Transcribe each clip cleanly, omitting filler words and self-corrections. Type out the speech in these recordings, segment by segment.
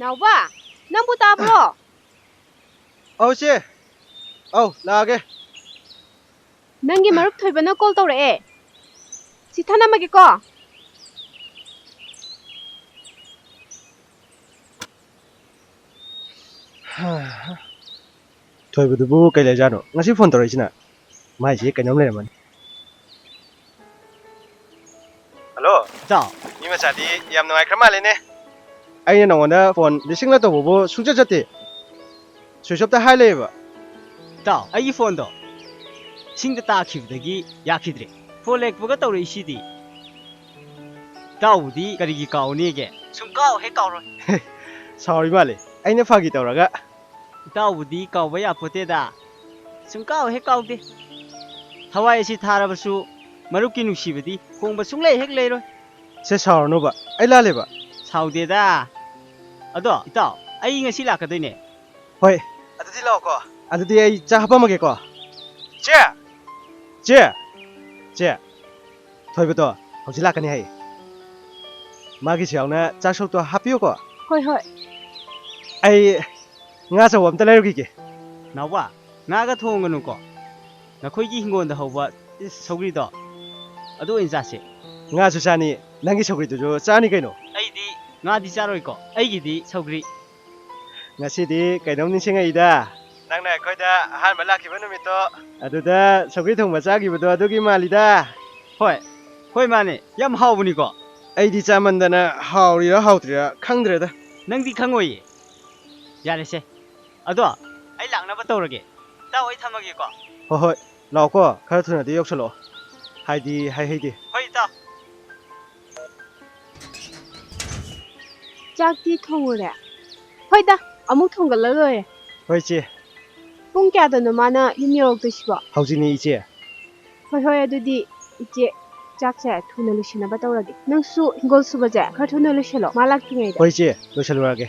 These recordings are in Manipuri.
ꯅꯥꯎꯕ ꯅꯪꯕꯨ ꯇꯥꯕ꯭ꯔꯣ ꯑꯧ ꯆꯦ ꯑꯧ ꯂꯥꯛꯑꯒꯦ ꯅꯪꯒꯤ ꯃꯔꯨꯞ ꯊꯣꯏꯕꯅ ꯀꯣꯜ ꯇꯧꯔꯛꯑꯦ ꯁꯤ ꯊꯅꯝꯃꯒꯦꯀꯣ ꯊꯣꯏꯕꯗꯨꯕꯨ ꯀꯩ ꯂꯩꯖꯥꯠꯅꯣ ꯉꯁꯤ ꯐꯣꯟ ꯇꯧꯔꯛꯏꯁꯤꯅ ꯃꯥꯏꯁꯤ ꯀꯩꯅꯣꯝ ꯂꯩꯔꯝꯃꯅꯤ ꯍꯜꯂꯣ ꯏꯇꯥꯎ ꯃꯤ ꯃꯆꯥꯗꯤ ꯌꯥꯝ ꯅꯨꯡꯉꯥꯏꯈ꯭ꯔ ꯃꯥꯜꯂꯦꯅꯦ ꯑꯩꯅ ꯅꯉꯣꯟꯗ ꯐꯣꯟ 10ꯂꯛ ꯇꯧꯕꯕꯨ ꯁꯨꯡꯆꯠ ꯆꯠꯇꯦ ꯁ꯭ꯋꯤꯆ ꯑꯣꯐꯇ ꯍꯥꯏ ꯂꯩꯌꯦꯕ ꯏꯇꯥꯎ ꯑꯩꯒꯤ ꯐꯣꯟꯗꯣ ꯏꯁꯤꯡꯗ ꯇꯥꯈꯤꯕꯗꯒꯤ ꯌꯥꯈꯤꯗ꯭ꯔꯦ ꯐꯣꯟ ꯂꯦꯛꯄꯒ ꯇꯧꯔꯛꯏꯁꯤꯗꯤ ꯏꯇꯥꯎꯕꯨꯗꯤ ꯀꯔꯤꯒꯤ ꯀꯥꯎꯅꯦꯒꯦ ꯁꯨꯡꯀꯥꯎ ꯍꯦꯛ ꯀꯥꯎꯔꯣꯏ ꯁꯥꯎꯔꯤ ꯃꯥꯜꯂꯦ ꯑꯩꯅ ꯐꯥꯒꯤ ꯇꯧꯔꯒ ꯏꯇꯥꯎꯕꯨꯗꯤ ꯀꯥꯎꯕ ꯌꯥꯄꯣꯠꯇꯦꯗ ꯁꯨꯡꯀꯥꯎ ꯍꯦꯛ ꯀꯥꯎꯗꯦ ꯊꯋꯥꯏ ꯑꯁꯤ ꯊꯥꯔꯕꯁꯨ ꯃꯔꯨꯞꯀꯤ ꯅꯨꯡꯁꯤꯕꯗꯤ ꯍꯣꯡꯕ ꯁꯨꯡꯂꯩ ꯍꯦꯛ ꯂꯩꯔꯣꯏ ꯁꯦ ꯁꯥꯎꯔꯅꯨꯕ ꯑꯩ ꯂꯥꯜꯂꯦꯕ ꯁꯥꯎꯗꯦꯗ ꯑꯗꯣ ꯏꯇꯥꯎ ꯑꯩ ꯉꯁꯤ ꯂꯥꯛꯀꯗꯣꯏꯅꯦ ꯍꯣꯏ ꯑꯗꯨꯗꯤ ꯂꯥꯛꯑꯣꯀꯣ ꯑꯗꯨꯗꯤ ꯑꯩ ꯆꯥ ꯍꯥꯞꯄꯝꯃꯒꯦꯀꯣ ꯆꯦ ꯆꯦ ꯆꯦ ꯊꯣꯏꯕꯗꯣ ꯍꯧꯖꯤꯛ ꯂꯥꯛꯀꯅꯤ ꯍꯥꯏꯌꯦ ꯃꯥꯒꯤꯁꯨ ꯌꯥꯎꯅ ꯆꯥꯛ ꯁꯔꯨꯛꯇꯣ ꯍꯥꯞꯄꯤꯌꯨꯀꯣ ꯍꯣꯏ ꯍꯣꯏ ꯑꯩ ꯉꯥ ꯑꯆꯧꯕ ꯑꯝꯇ ꯂꯩꯔꯨꯈꯤꯒꯦ ꯅꯥꯎꯕ ꯉꯥꯒ ꯊꯣꯡꯒꯅꯨꯀꯣ ꯅꯈꯣꯏꯒꯤ ꯍꯤꯡꯒꯣꯜꯗ ꯍꯧꯕ ꯁꯧꯒ꯭ꯔꯤꯗꯣ ꯑꯗꯨ ꯑꯣꯏꯅ ꯆꯥꯁꯦ ꯉꯥꯁꯨ ꯆꯥꯅꯤ ꯅꯪꯒꯤ ꯁꯧꯒ꯭ꯔꯤꯗꯨꯁꯨ ꯆꯥꯅꯤ ꯀꯩꯅꯣ ꯑꯩꯗꯤ ꯉꯥꯗꯤ ꯆꯥꯔꯣꯏꯀꯣ ꯑꯩꯒꯤꯗꯤ ꯁꯧꯒ꯭ꯔꯤ ꯉꯁꯤꯗꯤ ꯀꯩꯅꯣꯝ ꯅꯤꯡꯁꯤꯡꯉꯛꯏꯗ ꯅꯪꯅ ꯑꯩꯈꯣꯏꯗ ꯑꯍꯥꯟꯕ ꯂꯥꯛꯈꯤꯕ ꯅꯨꯃꯤꯠꯇꯣ ꯑꯗꯨꯗ ꯁꯧꯒ꯭ꯔꯤ ꯊꯣꯡꯕ ꯆꯥꯈꯤꯕꯗꯣ ꯑꯗꯨꯒꯤ ꯃꯥꯜꯂꯤꯗ ꯍꯣꯏ ꯍꯣꯏ ꯃꯥꯅꯦ ꯌꯥꯝ ꯍꯥꯎꯕꯅꯤꯀꯣ ꯑꯩꯗꯤ ꯆꯥꯃꯟꯗꯅ ꯍꯥꯎꯔꯤꯔꯥ ꯍꯥꯎꯇ꯭ꯔꯤꯔꯥ ꯈꯪꯗ꯭ꯔꯦꯗ ꯅꯪꯗꯤ ꯈꯪꯉꯣꯏꯌꯦ ꯌꯥꯔꯦꯁꯦ ꯑꯗꯣ ꯑꯩ ꯂꯥꯛꯅꯕ ꯇꯧꯔꯒꯦ ꯏꯇꯥꯎ ꯑꯩ ꯊꯝꯃꯒꯦꯀꯣ ꯍꯣꯏ ꯍꯣꯏ ꯂꯥꯛꯑꯣꯀꯣ ꯈꯔ ꯊꯨꯅꯗꯤ ꯌꯧꯁꯜꯂꯛꯑꯣ ꯍꯥꯏꯗꯤ ꯍꯥꯏꯍꯩꯗꯦ ꯍꯣꯏ ꯏꯇꯥꯎ ꯆꯥꯛꯇꯤ ꯊꯣꯡꯉꯨꯔꯦ ꯍꯣꯏꯗ ꯑꯃꯨꯛ ꯊꯣꯡꯒꯠꯂ ꯂꯣꯏꯔꯦ ꯍꯣꯏ ꯏꯆꯦ ꯄꯨꯡ ꯀꯌꯥꯗꯅꯣ ꯃꯥꯅ ꯌꯨꯝ ꯌꯧꯔꯛꯇꯣꯏꯁꯤꯕꯣ ꯍꯧꯖꯤꯛꯅꯤ ꯏꯆꯦ ꯍꯣꯏ ꯍꯣꯏ ꯑꯗꯨꯗꯤ ꯏꯆꯦ ꯆꯥꯛꯁꯦ ꯊꯨꯅ ꯂꯣꯏꯁꯤꯟꯅꯕ ꯇꯧꯔꯒꯦ ꯅꯪꯁꯨ ꯍꯤꯡꯒꯣꯜ ꯁꯨꯕꯁꯦ ꯈꯔ ꯊꯨꯅ ꯂꯣꯏꯁꯤꯜꯂꯣ ꯃꯥ ꯂꯥꯛꯇ꯭ꯔꯤꯉꯩꯗ ꯍꯣꯏ ꯏꯆꯦ ꯂꯣꯏꯁꯜꯂꯨꯔꯒꯦ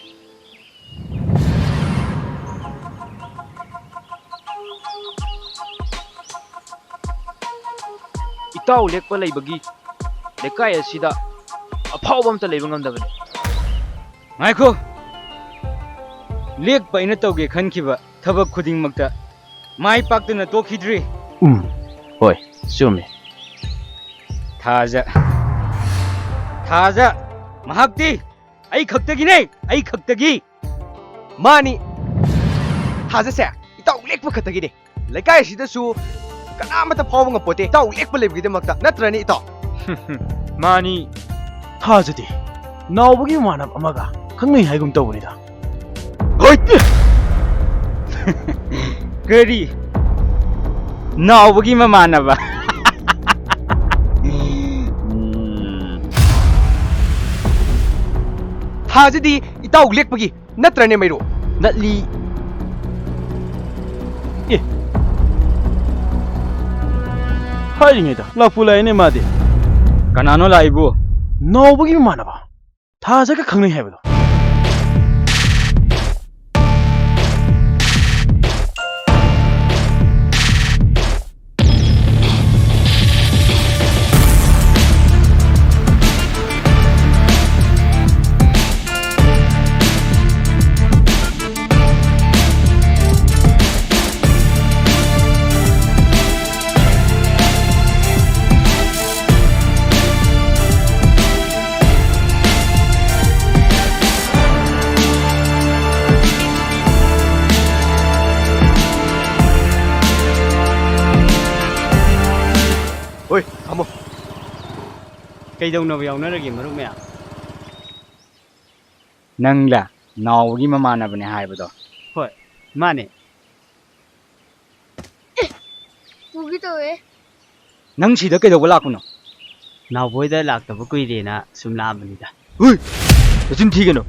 ꯏꯇꯥꯎ ꯂꯦꯛꯄ ꯂꯩꯕꯒꯤ ꯂꯩꯀꯥꯏ ꯑꯁꯤꯗ ꯑꯐꯥꯎꯕ ꯑꯝꯇ ꯂꯩꯕ ꯉꯝꯗꯕꯅꯤ ꯉꯥꯏꯈꯣ ꯂꯦꯛꯄ ꯑꯩꯅ ꯇꯧꯒꯦ ꯈꯟꯈꯤꯕ ꯊꯕꯛ ꯈꯨꯗꯤꯡꯃꯛꯇ ꯃꯥꯏ ꯄꯥꯛꯇꯨꯅ ꯇꯣꯛꯈꯤꯗ꯭ꯔꯤ ꯍꯣꯏ ꯆꯨꯝꯃꯦ ꯊꯥꯖ ꯃꯍꯥꯛꯇꯤ ꯑꯩ ꯈꯛꯇꯒꯤꯅꯦ ꯑꯩ ꯈꯛꯇꯒꯤ ꯃꯥꯅꯤ ꯊꯥꯖꯁꯦ ꯏꯇꯥꯎ ꯂꯦꯛꯄ ꯈꯛꯇꯒꯤꯅꯦ ꯂꯩꯀꯥꯏ ꯑꯁꯤꯗꯁꯨ ꯀꯅꯥꯃꯠꯇ ꯐꯥꯎꯕ ꯉꯝꯄꯣꯠꯇꯦ ꯏꯇꯥꯎ ꯂꯦꯛꯄ ꯂꯩꯕꯒꯤꯗꯃꯛꯇ ꯅꯠꯇ꯭ꯔꯅꯤ ꯏꯇꯥꯎ ꯃꯥꯅꯤ ꯊꯥꯖꯗꯤ ꯅꯥꯎꯕꯒꯤ ꯃꯃꯥꯟꯅꯕ ꯑꯃꯒ ꯈꯪꯅꯩ ꯍꯥꯏꯒꯨꯝ ꯇꯧꯕꯅꯤꯗ ꯀꯔꯤ ꯅꯥꯎꯕꯒꯤ ꯃꯃꯥꯟꯅꯕ ꯊꯥꯖꯗꯤ ꯏꯇꯥꯎ ꯂꯦꯛꯄꯒꯤ ꯅꯠꯇ꯭ꯔꯅꯦ ꯃꯩꯔꯣ ꯅꯠꯂꯤ ꯍꯥꯏꯔꯤꯉꯩꯗ ꯂꯥꯛꯄꯨ ꯂꯥꯛꯑꯦꯅꯦ ꯃꯥꯗꯤ ꯀꯅꯥꯅꯣ ꯂꯥꯛꯏꯕꯨ ꯅꯥꯎꯕꯒꯤ ꯃꯃꯥꯟꯅꯕ ꯊꯥꯖꯒ ꯈꯪꯅꯩ ꯍꯥꯏꯕꯗꯣ ꯍꯣꯏ ꯊꯝꯃꯣ ꯀꯩꯗꯧꯅꯕ ꯌꯥꯎꯅꯔꯒꯦ ꯃꯔꯨꯞ ꯃꯌꯥꯝ ꯅꯪꯂ ꯅꯥꯎꯕꯒꯤ ꯃꯃꯥꯟꯅꯕꯅꯦ ꯍꯥꯏꯕꯗꯣ ꯍꯣꯏ ꯃꯥꯅꯦ ꯄꯨꯒꯤ ꯇꯧꯋꯦ ꯅꯪ ꯁꯤꯗ ꯀꯩꯗꯧꯕ ꯂꯥꯛꯄꯅꯣ ꯅꯥꯎꯕꯣꯏꯗ ꯂꯥꯛꯇꯕ ꯀꯨꯏꯔꯦꯅ ꯁꯨꯝ ꯂꯥꯛꯑꯕꯅꯤꯗ ꯍꯨꯏ ꯅꯆꯤꯟ ꯊꯤꯒꯅꯨ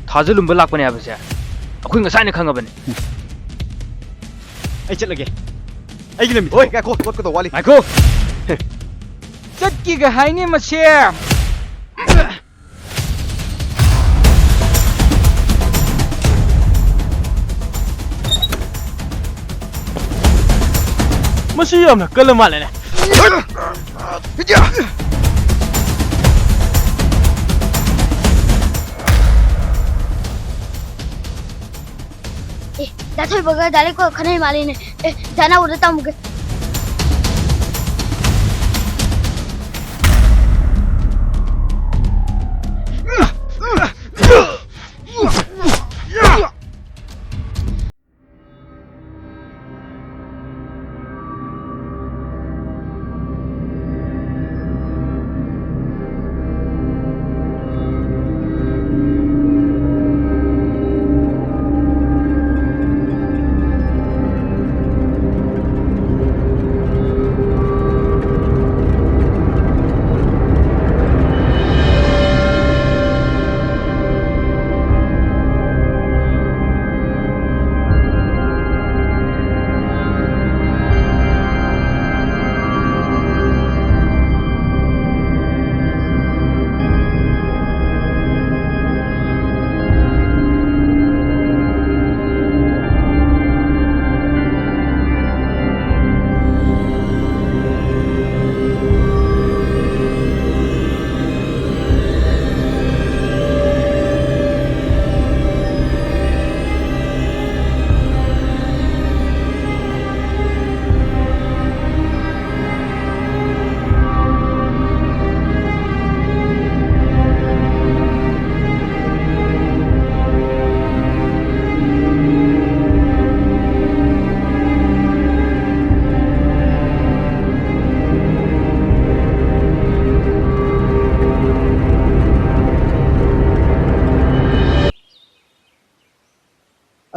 ꯊꯥꯖꯂꯨꯝꯕ ꯂꯥꯛꯄꯅꯦ ꯍꯥꯏꯕꯁꯦ ꯑꯩꯈꯣꯏ ꯉꯁꯥꯏꯅ ꯈꯪꯉꯕꯅꯤ ꯑꯩ ꯆꯠꯂꯒꯦ ꯑꯩꯒꯤ ꯂꯝꯕꯤ ꯍꯣꯏ ꯉꯥꯏꯈꯣ ꯆꯠꯀꯗꯧ ꯋꯥꯠꯂꯤ ꯉꯥꯏꯈꯣ ꯆꯠꯀꯦꯒ ꯍꯥꯏꯅꯦ ꯃꯁꯦ ꯃꯁꯤ ꯌꯥꯝꯅ ꯀꯜꯂ ꯃꯥꯜꯂꯦꯅꯦ थोइबगा डाले को खनै मालिने ए जाना उडे तमुगे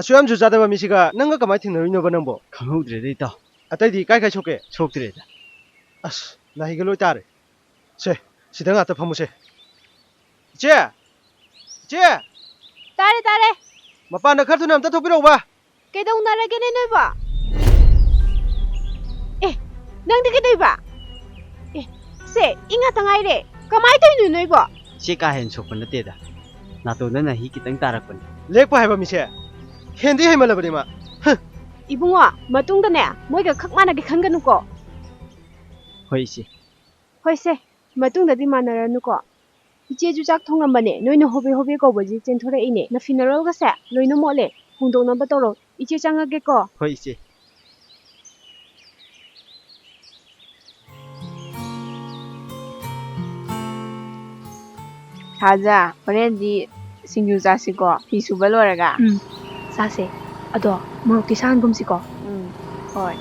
ꯑꯁꯨꯌꯥꯝ ꯖꯨꯖꯥꯗꯕ ꯃꯤꯁꯤꯒ ꯅꯪꯒ ꯀꯃꯥꯏ ꯊꯦꯡꯅꯔꯤꯅꯣꯕ ꯅꯪꯕꯣ ꯈꯪꯍꯧꯗ꯭ꯔꯦꯗ ꯏꯇꯥꯎ ꯑꯇꯩꯗꯤ ꯀꯥꯏ ꯁꯣꯛꯀꯦ ꯁꯣꯛꯇ꯭ꯔꯦꯗ ꯑꯁ ꯅꯥꯍꯤꯒ ꯂꯣꯏ ꯇꯥꯔꯦ ꯁꯦ ꯁꯤꯗ ꯉꯥꯛꯇ ꯐꯝꯃꯨꯁꯦ ꯏꯆꯦ ꯏꯆꯦ ꯇꯥꯔꯦ ꯇꯥꯔꯦ ꯃꯄꯥꯟꯗ ꯈꯔ ꯊꯨꯅ ꯑꯝꯇ ꯊꯣꯛꯄꯤꯔꯛꯎꯕ ꯀꯩꯗꯧꯅꯔꯒꯦꯅꯦ ꯅꯣꯏꯕꯣ ꯑꯦ ꯅꯪꯗꯤ ꯀꯩꯗꯧꯏꯕ ꯑꯦ ꯁꯦ ꯏꯉꯥꯇ ꯉꯥꯏꯔꯦ ꯀꯃꯥꯏ ꯇꯧꯔꯤꯅꯣ ꯅꯣꯏꯕꯣ ꯏꯆꯦ ꯀꯥ ꯍꯦꯟꯅ ꯁꯣꯛꯄ ꯅꯠꯇꯦꯗ ꯅꯥꯇꯣꯟꯗ ꯅꯥꯍꯤ ꯈꯤꯇꯪ ꯇꯥꯔꯛꯄꯅꯤ ꯂꯦꯛꯄ ꯍꯥꯏꯕ ꯃꯤꯁꯦ ꯍꯦꯟꯗꯤ ꯍꯦꯟꯃꯜꯂꯕꯅꯤ ꯃꯥ ꯏꯕꯨꯡꯉꯣ ꯃꯇꯨꯡꯗꯅꯦ ꯃꯣꯏꯒ ꯈꯛ ꯃꯥꯟꯅꯒꯦ ꯈꯟꯒꯅꯨꯀꯣ ꯍꯣꯏ ꯏꯆꯦ ꯍꯣꯏꯁꯦ ꯃꯇꯨꯡꯗꯗꯤ ꯃꯥꯟꯅꯔꯅꯨꯀꯣ ꯏꯆꯦꯁꯨ ꯆꯥꯛ ꯊꯣꯡꯉꯝꯕꯅꯦ ꯅꯣꯏꯅ ꯍꯣꯕꯦ ꯍꯣꯕꯦ ꯀꯧꯕꯁꯤ ꯆꯦꯟꯊꯣꯔꯛꯏꯅꯦ ꯅꯐꯤꯅꯔꯣꯜꯒꯁꯦ ꯂꯣꯏꯅ ꯃꯣꯠꯂꯦ ꯍꯣꯡꯗꯣꯛꯅꯕ ꯇꯧꯔꯣ ꯏꯆꯦ ꯆꯪꯉꯒꯦꯀꯣ ꯍꯣꯏ ꯏꯆꯦ ꯁꯥꯖꯥ ꯍꯣꯔꯦꯟꯗꯤ ꯁꯤꯡꯖꯨ ꯆꯥꯁꯤꯀꯣ ꯐꯤ ꯁꯨꯕ ꯂꯣꯏꯔꯒ सासे अदो मोरक्की सानगुमसिको ꯍꯣꯏ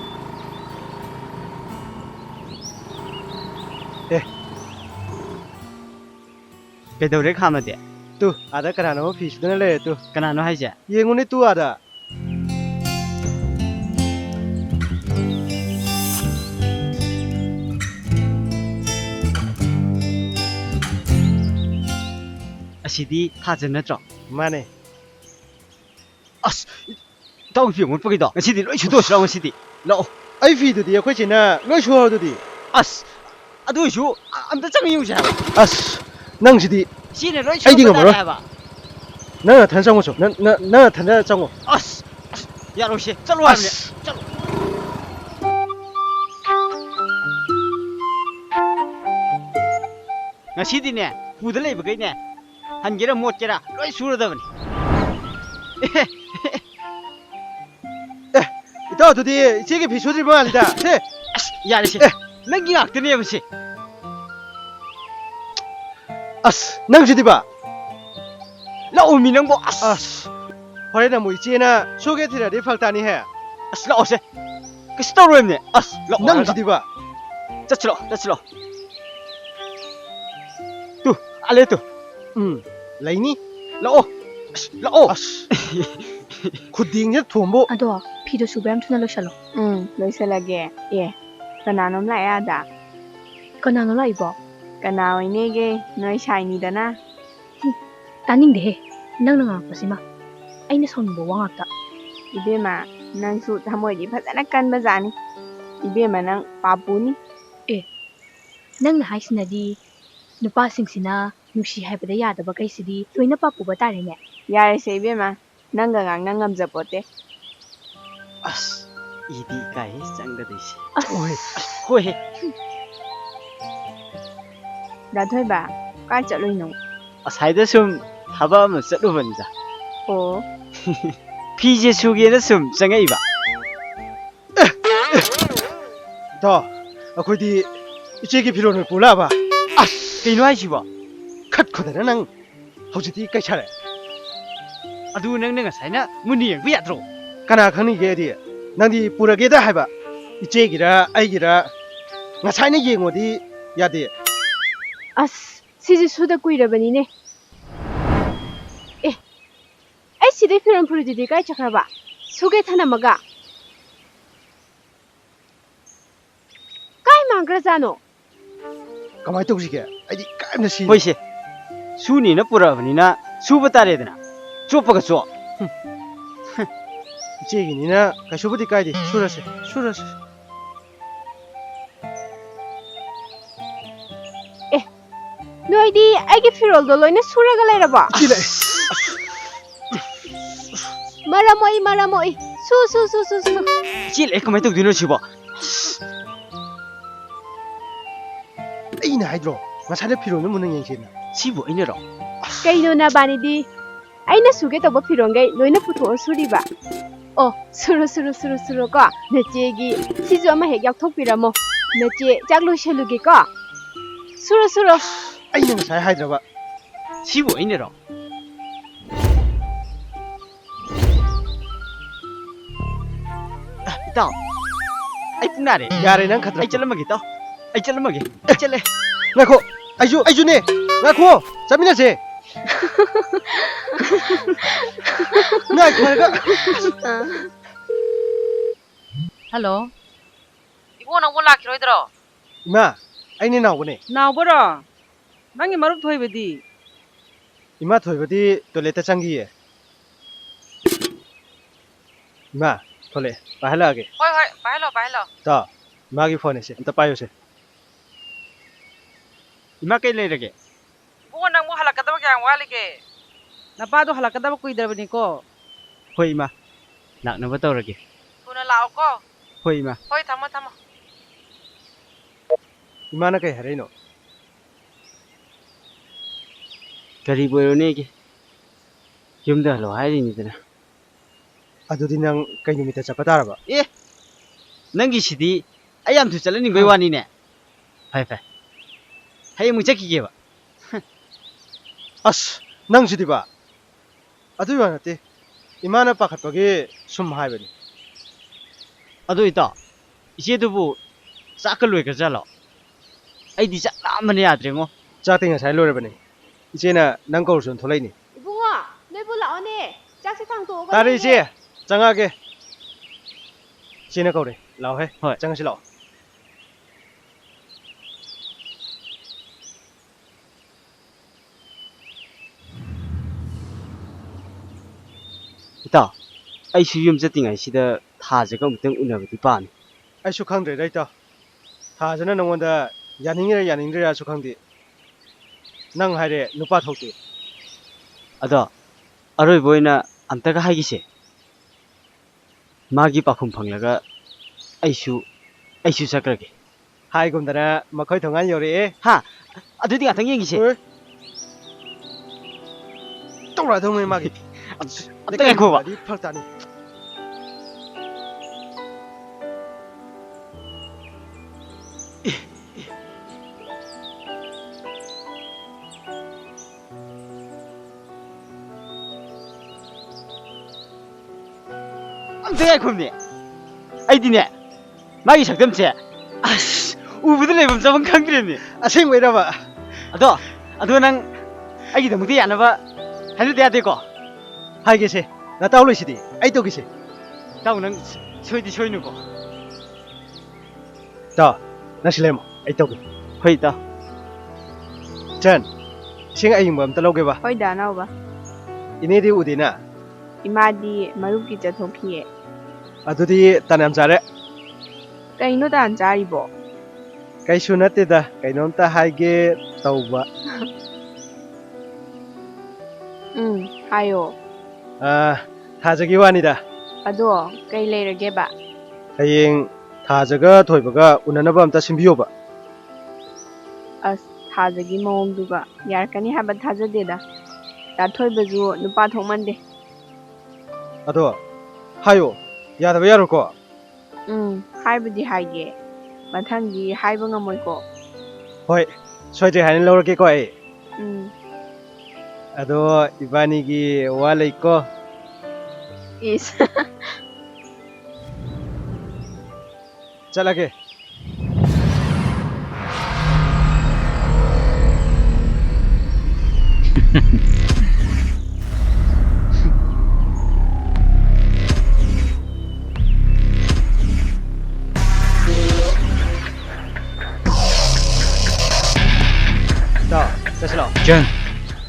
ꯀꯩꯗꯧꯔꯦ ꯈꯥꯝꯅꯗꯦ ꯇꯨ ꯑꯥꯗ ꯀꯅꯥꯅꯣ ꯐꯤ ꯁꯨꯗꯅ ꯂꯩꯔꯦ ꯇꯨ ꯀꯅꯥꯅꯣ ꯍꯥꯏꯁꯦ ꯌꯦꯡꯉꯨꯅꯦ ꯇꯨ ꯑꯥꯗ ꯑꯁꯤꯗꯤ ꯊꯥꯖ ꯅꯠꯇ꯭ꯔꯣ ꯃꯥꯅꯦ ꯑꯁ ꯏꯇꯥꯎ ꯐꯤ ꯃꯣꯠꯄꯒꯤꯗꯣ ꯉꯁꯤꯗꯤ ꯂꯣꯏ ꯁꯨꯗꯣꯛꯑꯁꯤꯔꯣ ꯉꯁꯤꯗꯤ ꯂꯥꯛꯑꯣ ꯑꯩ ꯐꯤꯗꯨꯗꯤ ꯑꯩꯈꯣꯏ ꯆꯦꯅ ꯂꯣꯏ ꯁꯨꯍꯧꯗꯨꯗꯤ ꯑꯁ ꯑꯗꯨ ꯑꯣꯏꯁꯨ ꯑꯝꯇ ꯆꯪꯉ ꯌꯦꯡꯉꯨꯁꯦ ꯍꯥꯏꯕ ꯑꯁ ꯅꯪꯁꯤꯗꯤ ꯏꯆꯦꯅ ꯂꯣꯏ ꯑꯩꯗꯤ ꯁꯨꯔꯛꯄ ꯇꯥꯔꯦ ꯉꯝꯃꯔꯣꯏ ꯍꯥꯏꯕ ꯅꯪꯅ ꯊꯟ ꯆꯪꯉꯨꯆꯣ ꯅꯪꯅ ꯊꯟꯗ ꯆꯪꯉꯣ ꯑꯁ ꯌꯥꯔꯣꯏꯁꯦ ꯆꯠꯂꯣ ꯍꯥꯏꯕꯅꯦ ꯑꯁ ꯆꯠꯂꯣ ꯉꯁꯤꯗꯤꯅꯦ ꯄꯨꯗ ꯂꯩꯕꯈꯩꯅꯦ ꯍꯟꯒꯦꯔꯥ ꯃꯣꯠꯀꯦꯔꯥ ꯂꯣꯏ ꯁꯨꯔꯗꯕꯅꯤ ꯏꯇꯥꯎ ꯑꯗꯨꯗꯤ ꯏꯆꯦꯒꯤ ꯐꯤ ꯁꯨꯗ꯭ꯔꯤꯕ ꯃꯥꯜꯂꯤꯗ ꯁꯦ ꯑꯁ ꯌꯥꯔꯦꯁꯦ ꯅꯪꯒꯤ ꯉꯥꯛꯇꯅꯦꯕ ꯁꯤ ꯑꯁ ꯅꯪꯁꯤꯗꯤꯕ ꯂꯥꯛꯑꯣ ꯃꯤ ꯅꯪꯕꯨ ꯑꯁ ꯑꯁ ꯍꯣꯔꯦꯟ ꯑꯃꯨꯛ ꯏꯆꯦꯅ ꯁꯨꯒꯦ ꯊꯤꯔꯗꯤ ꯐꯔꯛ ꯇꯥꯅꯤꯍꯦ ꯑꯁ ꯂꯥꯛꯑꯣꯁꯦ ꯀꯩꯁꯨ ꯇꯧꯔꯣꯏꯕꯅꯦ ꯑꯁ ꯂꯥꯛꯑꯣ ꯍꯥꯏꯔꯒ. ꯅꯪꯁꯤꯗꯤꯕ चलो चलो तू आले तू ꯂꯩꯅꯤ लाओ लाओ ꯑꯁ ꯈꯨꯗꯤꯡꯁꯦ ꯊꯣꯝꯕꯨ अदो फिदो सुबे हम थुना लोसलो ꯂꯣꯏꯁꯜꯂꯒꯦ ꯑꯦ ꯀꯅꯥꯅꯣꯝ ꯂꯥꯛꯑꯦ ꯑꯥꯗ कनानो लाइबो ꯀꯅꯥ ꯑꯣꯏꯅꯦꯒꯦ ꯅꯣꯏ ꯁꯥꯏꯅꯤꯗꯅ तानिंग दे नंग नंगा पसिमा अइने सोनिबो वांगाता ꯏꯕꯦꯝꯃ ꯅꯪꯁꯨ ꯊꯃꯣꯏꯗꯤ ꯐꯖꯅ ꯀꯟꯕꯖꯥꯠꯅꯤ ꯏꯕꯦꯝꯃ ꯅꯪ ꯄꯥꯄꯨꯅꯤ नंगना हाइसिनदी नुपासिंगसिना नुसी हाइबदा यादबा कैसिदी लोइना पापुबा तारेने ꯌꯥꯔꯦꯁꯦ ꯏꯕꯦꯝꯃ ꯅꯪꯒ ꯉꯥꯡꯅ ꯉꯝꯖꯄꯣꯠꯇꯦ अस इदी काय चंगदैसी ꯍꯣꯏ होय ꯗꯥꯊꯣꯏꯕ ꯀꯥꯏ ꯆꯠꯂꯨꯏꯅꯣ असाइदा सुम थबा म चलुबनिदा ꯑꯣ ꯐꯤꯁꯦ ꯁꯨꯒꯦꯅ ꯁꯨꯝ ꯆꯪꯉꯛꯏꯕ ꯏꯇꯥꯎ ꯑꯩꯈꯣꯏꯗꯤ ꯏꯆꯦꯒꯤ ꯐꯤꯔꯣꯜ ꯑꯣꯏꯅ ꯄꯨꯂꯛꯑꯕ ꯑꯁ ꯀꯩꯅꯣ ꯍꯥꯏꯁꯤꯕꯣ ꯈꯠꯈꯣꯗꯅ ꯅꯪ ꯍꯧꯖꯤꯛꯇꯤ ꯀꯩ ꯁꯥꯔꯦ ꯑꯗꯨ ꯅꯪꯅ ꯉꯁꯥꯏꯅ ꯃꯨꯟꯅ ꯌꯦꯡꯕ ꯌꯥꯗ꯭ꯔꯣ ꯀꯅꯥ ꯈꯪꯅꯤꯒꯦꯗꯤ ꯅꯪꯗꯤ ꯄꯨꯔꯒꯦꯗ ꯍꯥꯏꯕ ꯏꯆꯦꯒꯤꯔ ꯑꯩꯒꯤꯔ ꯉꯁꯥꯏꯅ ꯌꯦꯡꯉꯣꯗꯤ ꯌꯥꯗꯦ ꯑꯁ ꯁꯤꯁꯨ ꯁꯨꯗ ꯀꯨꯏꯔꯕꯅꯤꯅꯦ ꯑꯦ ꯑꯩ ꯁꯤꯗꯩ ꯐꯤꯔꯣꯜ ꯐꯨꯔꯤꯗꯨꯗꯤ ꯀꯥꯏ ꯆꯠꯈ꯭ꯔꯕ ꯁꯨꯒꯦ ꯊꯅꯝꯃꯒ ꯀꯥꯏ ꯃꯥꯡꯈ꯭ꯔꯖꯥꯠꯅꯣ ꯀꯃꯥꯏꯅ ꯇꯧꯁꯤꯒꯦ ꯑꯩꯗꯤ ꯀꯥꯏꯝꯅ ꯁꯤ ꯍꯣꯏꯁꯦ ꯁꯨꯅꯤꯅ ꯄꯨꯔꯛꯑꯕꯅꯤꯅ ꯁꯨꯕ ꯇꯥꯔꯦꯗꯅ ꯆꯣꯞꯄꯒ ꯆꯣ ꯏꯆꯦꯒꯤꯅꯤꯅ ꯀꯩꯁꯨꯕꯨꯗꯤ ꯀꯥꯏꯗꯦ ꯁꯨꯔꯁꯦ ꯁꯨꯔꯁꯦ ꯅꯣꯏꯗꯤ ꯑꯩꯒꯤ ꯐꯤꯔꯣꯜꯗꯣ ꯂꯣꯏꯅ ꯁꯨꯔꯒ ꯂꯩꯔꯕꯣ ꯏꯆꯦ ꯂꯥꯛꯑꯦ ꯃꯔꯝ ꯃꯣꯏ ꯁꯨ ꯆꯦꯜꯂꯦ ꯀꯃꯥꯏꯅ ꯇꯧꯗꯣꯏꯅꯣ ꯁꯤꯕꯣ ꯑꯩꯅ ꯍꯥꯏꯗ꯭ꯔꯣ ꯉꯁꯥꯏꯅ ꯐꯤꯔꯣꯜꯗꯣ ꯃꯨꯟꯅ ꯌꯦꯡꯁꯦꯅ ꯁꯤꯕꯨ ꯑꯩꯅꯔꯣ ꯀꯩꯅꯣ ꯅꯕꯥꯅꯤꯗꯤ ꯑꯩꯅ ꯁꯨꯒꯦ ꯇꯧꯕ ꯐꯤꯔꯣꯜꯈꯩ ꯂꯣꯏꯅ ꯄꯨꯊꯣꯛꯑ ꯁꯨꯔꯤꯕ ꯑꯣ ꯁꯨꯔꯣ ꯀꯣ ꯅꯆꯦꯒꯤ ꯁꯤꯁꯨ ꯑꯃ ꯍꯦꯛ ꯌꯥꯎꯊꯣꯛꯄꯤꯔꯝꯃꯣ ꯅꯆꯦ ꯆꯥꯛ ꯂꯣꯏꯁꯜꯂꯨꯒꯦꯀꯣ ꯁꯨꯔꯣ ꯑꯩꯅ ꯉꯁꯥꯏ ꯍꯥꯏꯗ꯭ꯔꯕ ꯁꯤꯕꯨ ꯑꯩꯅꯔꯣ ꯏꯇꯥꯎ ꯑꯩ ꯄꯨꯡ ꯅꯥꯔꯦ ꯌꯥꯔꯦ ꯅꯪ ꯈꯗ꯭ꯔꯛ ꯑꯩ ꯆꯠꯂꯝꯃꯒꯦ ꯏꯇꯥꯎ ꯑꯩ ꯆꯠꯂꯝꯃꯒꯦ ꯑꯩ ꯆꯠꯂꯦ ꯉꯥꯏꯈꯣ ꯑꯩꯁꯨꯅꯦ ꯉꯥꯏꯈꯣ ꯆꯠꯃꯤꯟꯅꯁꯦ ꯉꯥꯏꯈꯣ ꯍꯥꯏꯔꯒ ꯍꯜꯂꯣ 이모 ꯅꯪꯕꯨ ꯂꯥꯛꯈꯤꯔꯣꯏꯗ꯭ꯔꯣ 이마 ꯑꯩꯅꯦ ꯅꯥꯎꯕꯅꯦ ꯅꯥꯎꯕꯔꯣ ꯅꯪꯒꯤ ꯃꯔꯨꯞ ꯊꯣꯏꯕꯗꯤ 이마 ꯊꯣꯏꯕꯗꯤ ꯇꯣꯏꯂꯦꯠꯇ ꯆꯪꯈꯤꯌꯦ 이마 ꯊꯣꯛꯂꯛꯑꯦ ꯄꯥꯏꯍꯜꯂꯛꯑꯒꯦ ꯍꯣꯏ ꯄꯥꯏꯍꯜꯂꯣ ꯇꯥ 이마ꯒꯤ ꯐꯣꯟꯅꯦꯁꯦ ꯑꯝꯇ ꯄꯥꯏꯌꯨꯁꯦ ꯏꯃꯥ ꯀꯩ ꯂꯩꯔꯒꯦ 이모 ꯅꯪꯕꯨ ꯍꯜꯂꯛꯀꯗꯕ ꯀꯌꯥꯝ ꯋꯥꯠꯂꯤꯒꯦ ꯅꯄꯥꯗꯣ ꯍꯜꯂꯛꯀꯗꯕ ꯀꯨꯏꯗ꯭ꯔꯕꯅꯤꯀꯣ ꯍꯣꯏ ꯏꯃꯥ ꯂꯥꯛꯅꯕ ꯇꯧꯔꯒꯦ ꯊꯨꯅ ꯂꯥꯛꯑꯣꯀꯣ ꯍꯣꯏ ꯏꯃꯥ ꯍꯣꯏ ꯊꯝꯃꯣ 이마ꯅ ꯀꯩ ꯍꯥꯏꯔꯛꯏꯅꯣ ꯀꯔꯤꯕꯨ ꯑꯣꯏꯔꯣꯅꯦꯒꯦ ꯌꯨꯝꯗ ꯍꯜꯂꯣ ꯍꯥꯏꯔꯤꯅꯤꯗꯅ ꯑꯗꯨꯗꯤ ꯅꯪ ꯀꯩ ꯅꯨꯃꯤꯠꯇ ꯆꯠꯄ ꯇꯥꯔꯕ ꯑꯦ ꯅꯪꯒꯤꯁꯤꯗꯤ ꯑꯩ ꯌꯥꯝ ꯊꯨ ꯆꯠꯍꯟꯅꯤꯡꯕꯩ ꯋꯥꯅꯤꯅꯦ ꯐꯩ ꯍꯌꯦꯡ ꯑꯃꯨꯛ ꯆꯠꯈꯤꯒꯦꯕ ꯑꯁ ꯅꯪꯁꯤꯗꯤꯕ ꯑꯗꯨꯏ ꯋꯥ ꯅꯠꯇꯦ 이마ꯅ ꯄꯥꯈꯠꯄꯒꯤ ꯁꯨꯝ ꯍꯥꯏꯕꯅꯤ ꯑꯗꯨ ꯏꯇꯥꯎ ꯏꯆꯦꯗꯨꯕꯨ ꯆꯥꯛꯀ ꯂꯣꯏꯈ꯭ꯔꯖꯥꯠꯂꯣ ꯑꯩꯗꯤ ꯆꯥꯛ ꯂꯥꯝꯕꯅ ꯌꯥꯗ꯭ꯔꯦꯉꯣ ꯆꯥꯛꯇꯤ ꯉꯁꯥꯏ ꯂꯣꯏꯔꯕꯅꯤ ꯏꯆꯦꯅ ꯅꯪ ꯀꯧꯔꯁꯨ ꯊꯣꯛꯂꯛꯏꯅꯤ 이봉아 ꯅꯣꯏꯕꯨ ꯂꯥꯛꯑꯣꯅꯦ ꯆꯥꯛꯁꯦ ꯊꯥꯡꯇꯣꯛꯑꯒ ꯇꯥꯔꯦ ꯂꯩꯔꯦ. 이제 ꯆꯪꯉꯛꯑꯒꯦ 이제나 그래 라오해 ꯍꯣꯏ 짱시 라오 ꯏꯇꯥꯎ ꯑꯩꯁꯨ ꯌꯨꯝ ꯆꯠꯇ꯭ꯔꯤꯉꯩꯁꯤꯗ ꯊꯥꯖꯒ ꯑꯃꯨꯛꯇꯪ ꯎꯅꯕꯗꯤ ꯄꯥꯝꯃꯤ ꯑꯩꯁꯨ ꯈꯪꯗ꯭ꯔꯦꯗ ꯏꯇꯥꯎ ꯊꯥꯖꯅ ꯅꯉꯣꯟꯗ ꯌꯥꯅꯤꯡꯉꯤꯔꯥ ꯌꯥꯅꯤꯡꯗ꯭ꯔꯤꯔꯥꯁꯨ ꯈꯪꯗꯦ ꯅꯪ ꯍꯥꯏꯔꯦ ꯅꯨꯄꯥ ꯊꯣꯛꯇꯦ ꯑꯗꯣ ꯑꯔꯣꯏꯕ ꯑꯣꯏꯅ ꯑꯝꯇꯒ ꯍꯥꯏꯒꯤꯁꯦ ꯃꯥꯒꯤ ꯄꯥꯎꯈꯨꯝ ꯐꯪꯂꯒ ꯑꯩꯁꯨ ꯆꯠꯈ꯭ꯔꯒꯦ ꯍꯥꯏꯒꯨꯝꯗꯅ ꯃꯈꯣꯏ ꯊꯣꯡꯒꯥꯟ ꯌꯧꯔꯛꯑꯦ ꯍꯥ ꯑꯗꯨꯗꯤ ꯉꯥꯛꯇꯪ ꯌꯦꯡꯈꯤꯁꯦ ꯍꯣꯏ ꯇꯧꯔꯛꯑꯗꯧꯅꯦ ꯃꯥꯒꯤ ꯑꯝꯇ ꯉꯥꯏꯈꯣꯕ ꯐꯔꯛ ꯇꯥꯅꯤ ꯑꯝꯇ ꯉꯥꯏꯈꯣꯝꯅꯦ ꯑꯩꯗꯤꯅꯦ ꯃꯥꯒꯤ ꯁꯛꯇꯝꯁꯦ ꯑꯁ ꯎꯕꯗ ꯂꯩꯐꯝ ꯆꯥꯐꯝ ꯈꯪꯗ꯭ꯔꯦꯅꯦ ꯑꯁꯦꯡꯕꯩꯔꯕ ꯑꯗꯣ ꯅꯪ ꯑꯩꯒꯤꯗꯃꯛꯇ ꯌꯥꯅꯕ ꯍꯥꯏꯅꯗ ꯌꯥꯗꯦꯀꯣ ꯍꯥꯏꯒꯦꯁꯦ ꯅꯇꯥꯎ ꯂꯩꯁꯤꯗꯤ ꯑꯩ ꯇꯧꯒꯦꯁꯦ ꯏꯇꯥꯎ ꯅꯪ ꯁꯣꯏꯗꯤ ꯁꯣꯏꯅꯨꯀꯣ ꯇꯥꯎ ꯅꯪ ꯁꯤ ꯂꯩꯔꯝꯃꯣ ꯑꯩ ꯇꯧꯒꯦ ꯍꯣꯏ ꯏꯇꯥꯎ ꯆꯟ ꯏꯁꯤꯡ ꯑꯌꯤꯡꯕ ꯑꯝꯇ ꯂꯧꯒꯦꯕ ꯍꯣꯏꯗ ꯅꯥꯎꯕ ꯏꯅꯦꯗꯤ ꯎꯗꯦꯅ ꯏꯃꯥꯗꯤ ꯃꯔꯨꯞꯀꯤ ꯆꯠꯊꯣꯛꯈꯤꯌꯦ ꯑꯗꯨꯗꯤ ꯇꯥꯟ ꯌꯥꯝ ꯆꯥꯔꯦ ꯀꯩꯅꯣ ꯇꯥꯟ ꯆꯥꯔꯤꯕꯣ ꯀꯩꯁꯨ ꯅꯠꯇꯦꯗ ꯀꯩꯅꯣꯝꯇ ꯍꯥꯏꯒꯦ ꯇꯧꯕ ꯍꯥꯏꯌꯣ ꯊꯥꯖꯒꯤ ꯋꯥꯅꯤꯗ ꯑꯗꯣ ꯀꯩ ꯂꯩꯔꯒꯦꯕ ꯍꯌꯦꯡ ꯊꯥꯖꯒ ꯊꯣꯏꯕꯒ ꯎꯅꯅꯕ ꯑꯝꯇ ꯁꯤꯟꯕꯤꯌꯣꯕ ꯑꯁ ꯊꯥꯖꯒꯤ ꯃꯑꯣꯡꯗꯨꯒ ꯌꯥꯔꯛꯀꯅꯤ ꯍꯥꯏꯕ ꯊꯥꯖꯗꯦꯗ ꯇꯥꯊꯣꯏꯕꯁꯨ ꯅꯨꯄꯥ ꯊꯣꯛꯃꯟꯗꯦ ꯑꯗꯣ ꯍꯥꯏꯌꯣ ꯌꯥꯗꯕ ꯌꯥꯔꯣꯏꯀꯣ ꯍꯥꯏꯕꯨꯗꯤ ꯍꯥꯏꯒꯦ ꯃꯊꯪꯗꯤ ꯍꯥꯏꯕ ꯉꯝꯃꯣꯏꯀꯣ ꯍꯣꯏ ꯁꯣꯏꯗ꯭ꯔꯦ ꯍꯥꯏꯅ ꯂꯧꯔꯒꯦꯀꯣ ꯑꯩ ꯎꯝ ꯑꯗꯣ ꯏꯕꯥꯅꯤꯒꯤ ꯋꯥ ꯂꯩꯀꯣ ꯏꯁ ꯆꯠꯂꯒꯦ ꯏꯇꯥꯎ ꯆꯠꯁꯤ ꯂꯥꯛꯑꯣ ꯏꯆꯟ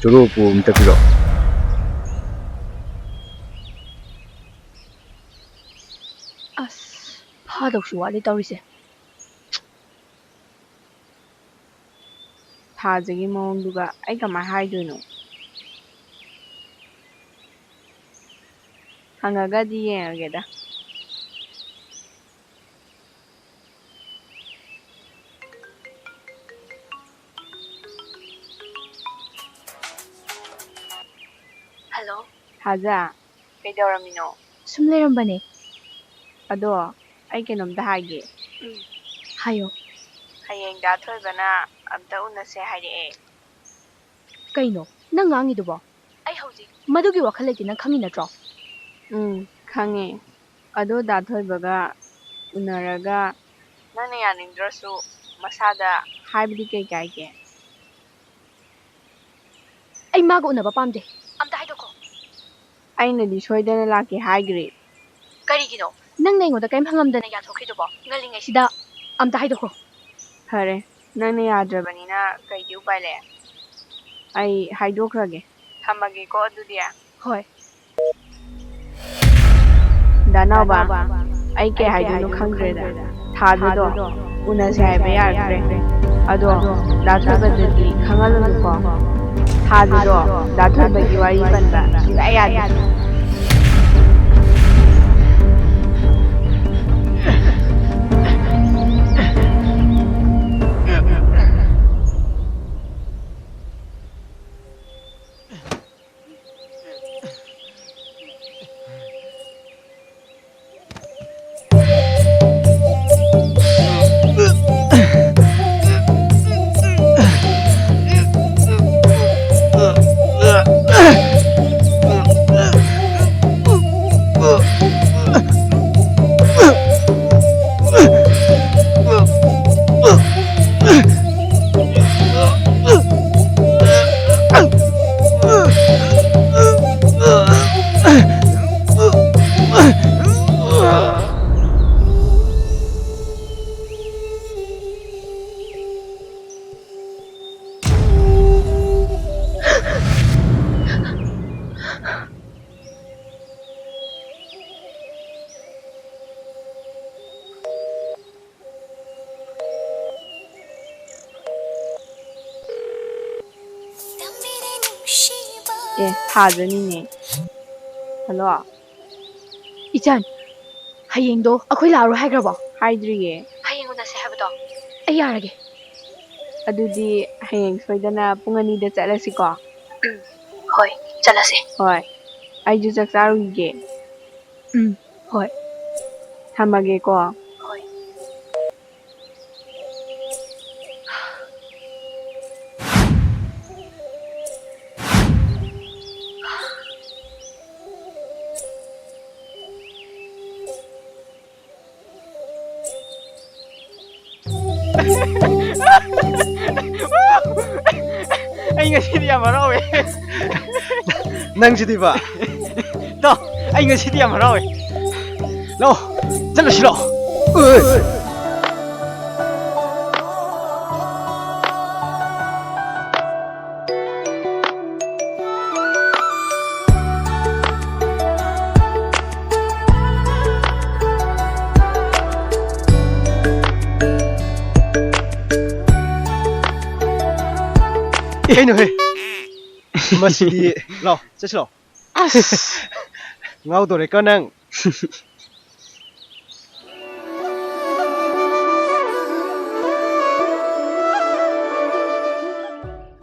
ꯆꯨꯔꯣꯞꯄꯨ ꯑꯝꯇ ꯄꯤꯔꯛꯑꯣ ꯑꯁ ꯐꯥꯗꯧꯁꯨ ꯋꯥꯠꯂꯤ ꯇꯧꯔꯤꯁꯦ ꯊꯥꯖꯒꯤ ꯃꯑꯣꯡꯗꯨꯒ ꯑꯩ ꯀꯃꯥꯏꯅ ꯍꯥꯏꯗꯣꯏꯅꯣ ꯍꯪꯉꯒꯗꯤ ꯌꯦꯡꯉꯒꯦꯗ ꯍꯜꯂꯣ ꯊꯥꯖ ꯀꯩꯗꯧꯔꯝꯃꯤꯅꯣ ꯁꯨꯝ ꯂꯩꯔꯝꯕꯅꯦ ꯑꯗꯣ ꯑꯩ ꯀꯩꯅꯣꯝꯇ ꯍꯥꯏꯒꯦ ꯍꯥꯏꯌꯣ ꯍꯌꯦꯡ ꯗꯥ ꯊꯣꯏꯕꯅ ꯑꯝꯇ ꯎꯅꯁꯦ ꯍꯥꯏꯔꯛꯑꯦ ꯀꯩꯅꯣ ꯅꯪ ꯉꯥꯡꯉꯤꯗꯨꯕꯣ ꯑꯩ ꯍꯧꯖꯤꯛ ꯃꯗꯨꯒꯤ ꯋꯥꯈꯜ ꯂꯩꯇꯦ ꯅꯪ ꯈꯪꯉꯤ ꯅꯠꯇ꯭ꯔꯣ ꯈꯪꯉꯦ ꯑꯗꯣ ꯗꯥ ꯊꯣꯏꯕꯒ ꯎꯅꯔꯒ ꯅꯪꯅ ꯌꯥꯅꯤꯡꯗ꯭ꯔꯁꯨ ꯃꯁꯥꯗ ꯍꯥꯏꯕꯗꯤ ꯀꯩ ꯀꯥꯏꯒꯦ ꯑꯩ ꯃꯥꯒ ꯎꯅꯕ ꯄꯥꯝꯗꯦ ꯑꯝꯇ ꯍꯥꯏꯗꯣꯛꯈꯣ ꯑꯩꯅꯗꯤ ꯁꯣꯏꯗꯅ ꯂꯥꯛꯀꯦ ꯍꯥꯏꯈ꯭ꯔꯦ ꯀꯔꯤꯒꯤꯅꯣ ꯅꯪꯅ ꯑꯩꯉꯣꯟꯗ ꯀꯔꯤꯝ ꯍꯪꯉꯝꯗꯅ ꯌꯥꯊꯣꯛꯈ꯭ꯔꯤꯗꯨꯕꯣ ꯉꯜꯂꯤꯉꯩꯁꯤꯗ ꯑꯝꯇ ꯍꯥꯏꯗꯣꯛꯈꯣ ꯐꯔꯦ ꯅꯪꯅ ꯌꯥꯗ꯭ꯔꯕꯅꯤꯅ ꯀꯩꯗꯤ ꯎꯄꯥꯏ ꯂꯩ ꯑꯩ ꯍꯥꯏꯗꯣꯛꯈ꯭ꯔꯒꯦ ꯊꯝꯃꯒꯦꯀꯣ ꯑꯗꯨꯗꯤ ꯍꯣꯏ ꯗꯥꯅꯥꯎꯕ ꯑꯩ ꯀꯩ ꯍꯥꯏꯗꯣꯏꯅꯣ ꯈꯪꯗ꯭ꯔꯦꯗ ꯊꯥꯖꯗꯣ ꯎꯅꯁꯦ ꯍꯥꯏꯕ ꯌꯥꯔꯛꯇ꯭ꯔꯦ ꯑꯗꯣ ꯗꯥꯊꯣꯏꯕꯗꯗꯤ ꯈꯪꯍꯜꯂꯨꯅꯨꯀꯣ ꯊꯥꯖꯗꯣ ꯗꯥꯊꯣꯏꯕꯒꯤ ꯋꯥꯔꯤ ꯄꯟꯕ ꯁꯨꯡꯌꯥ ꯌꯥꯗꯦ ꯊꯥꯖꯅꯤꯅꯦ ꯍꯜꯂꯣ ꯏꯆꯟ ꯍꯌꯦꯡꯗꯣ ꯑꯩꯈꯣꯏ ꯂꯥꯛꯑꯔꯣꯏ ꯍꯥꯏꯈ꯭ꯔꯕꯣ ꯍꯥꯏꯗ꯭ꯔꯤꯌꯦ ꯍꯌꯦꯡ ꯎꯅꯁꯦ ꯍꯥꯏꯕꯗꯣ ꯑꯩ ꯌꯥꯔꯒꯦ ꯑꯗꯨꯗꯤ ꯍꯌꯦꯡ ꯁꯣꯏꯗꯅ ꯄꯨꯡ 2ꯗ ꯆꯠꯂꯁꯤꯀꯣ ꯍꯣꯏ ꯆꯠꯂꯁꯦ ꯍꯣꯏ ꯑꯩꯁꯨ ꯆꯥꯛ ꯆꯥꯔꯨꯈꯤꯒꯦ ꯍꯣꯏ ꯊꯝꯃꯒꯦꯀꯣ ꯍꯣꯏ ꯑꯩ ꯉꯁꯤꯗꯤ ꯌꯥꯝ ꯍꯔꯥꯎꯋꯦ ꯅꯪꯁꯤꯗꯤꯕ ꯇꯥꯎ ꯑꯩ ꯉꯁꯤꯗꯤ ꯌꯥꯝ ꯍꯔꯥꯎꯋꯦ ꯂꯥꯛꯑꯣ ꯆꯠꯂꯁꯤ ꯂꯥꯛꯑꯣ ꯀꯩꯅꯣꯍꯦ ꯃꯁꯤꯗꯤ ꯂꯥꯛꯑꯣ ꯆꯠꯁꯤ ꯂꯥꯛꯑꯣ ꯉꯥꯎꯗꯣꯔꯦꯀꯣ ꯅꯪ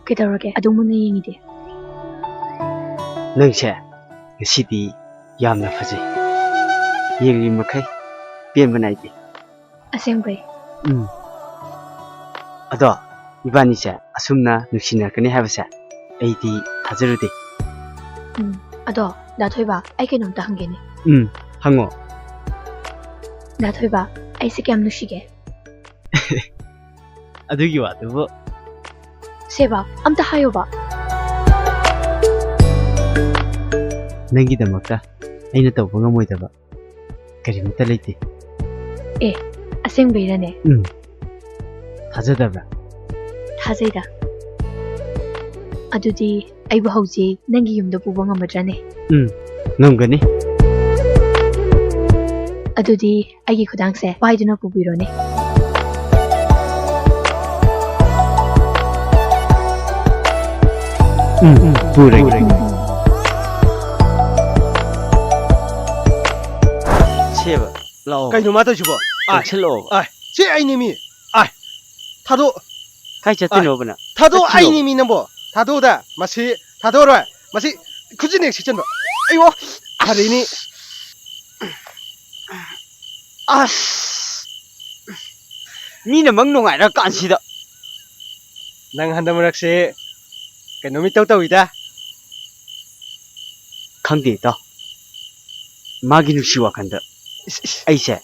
ꯀꯩꯗꯧꯔꯒꯦ ꯑꯗꯨꯝ ꯃꯨꯟꯅ ꯌꯦꯡꯉꯤꯗꯤ ꯅꯪꯁꯦ ꯉꯁꯤꯗꯤ ꯌꯥꯝꯅ ꯐꯖꯩ ꯌꯦꯡꯂꯤ ꯃꯈꯩ ꯄꯦꯟꯕ ꯅꯥꯏꯗꯦ ꯑꯁꯦꯡꯕꯩ ꯑꯗꯣ 이반이ꯁꯦ ꯑꯁꯨꯝꯅ ꯅꯨꯡꯁꯤꯅꯔꯛꯀꯅꯤ ꯍꯥꯏꯕꯁꯦ ꯑꯩꯗꯤ ꯊꯥꯖꯔꯨꯗꯦ ꯑꯗꯣ ꯗꯥꯊꯣꯏꯕ ꯑꯩ ꯀꯩꯅꯣꯝꯇ ꯍꯪꯒꯦꯅꯦ ꯍꯪꯉꯣ ꯗꯥꯊꯣꯏꯕ ꯑꯩꯁꯦ ꯀꯌꯥꯝ ꯅꯨꯡꯁꯤꯒꯦ ꯑꯗꯨꯒꯤ ꯋꯥꯗꯨꯕꯨ ꯁꯦꯕ ꯑꯝꯇ ꯍꯥꯏꯌꯣꯕ ꯅꯪꯒꯤꯗꯃꯛꯇ ꯑꯩꯅ ꯇꯧꯕ ꯉꯝꯃꯣꯏꯗꯕ ꯀꯔꯤꯃꯠꯇ ꯂꯩꯇꯦ ꯑꯁꯦꯡꯕꯩꯔꯅꯦ ꯊꯥꯖꯗꯕ꯭ꯔꯥ ꯊꯥꯖꯩꯗ ꯑꯗꯨꯗꯤ ꯑꯩꯕꯨ ꯍꯧꯖꯤꯛ ꯅꯪꯒꯤ ꯌꯨꯝꯗ ꯄꯨꯕ ꯉꯝꯃꯗ꯭ꯔꯅꯦ ꯉꯝꯒꯅꯤ ꯑꯗꯨꯗꯤ ꯑꯩꯒꯤ ꯈꯨꯗꯥꯡꯁꯦ ꯄꯥꯏꯗꯨꯅ ꯄꯨꯕꯤꯔꯣꯅꯦ ꯄꯨꯔꯒꯦ ꯁꯦꯕ ꯂꯥꯛꯑꯣ ꯀꯩꯅꯣ ꯃꯥ ꯇꯧꯏꯁꯤꯕꯣ ꯆꯪꯁꯤꯜꯂꯛꯑꯣ ꯁꯤ ꯑꯩꯅꯦꯃꯤ ꯊꯥꯗꯣ ꯀꯥꯏ ꯆꯠꯇꯣꯏꯅꯣꯕ ꯅꯪ ꯊꯥꯗꯣ ꯆꯠꯈꯤꯅꯣ. ꯑꯩꯅꯦꯃꯤ ꯅꯪꯕꯣ ꯊꯥꯗꯣꯗ ꯃꯁꯤ ꯊꯥꯗꯣꯔꯣꯏ ꯃꯁꯤ ꯈꯨꯖꯤꯟ ꯍꯦꯛ ꯁꯤꯆꯟꯕ ꯑꯩꯌꯣ ꯐꯔꯦꯅꯤ ꯑꯁ ꯃꯤꯅꯃꯛ ꯅꯨꯡꯉꯥꯏꯔ ꯀꯥꯟꯁꯤꯗ ꯅꯪ ꯍꯟꯗꯛ ꯃꯔꯛꯁꯦ ꯀꯩꯅꯣꯝ ꯏꯇꯧ ꯇꯧꯏꯗ ꯈꯪꯗꯦ ꯏꯇꯥꯎ ꯃꯥꯒꯤ ꯅꯨꯡꯁꯤ ꯋꯥꯈꯟꯗ ꯑꯩꯁꯦ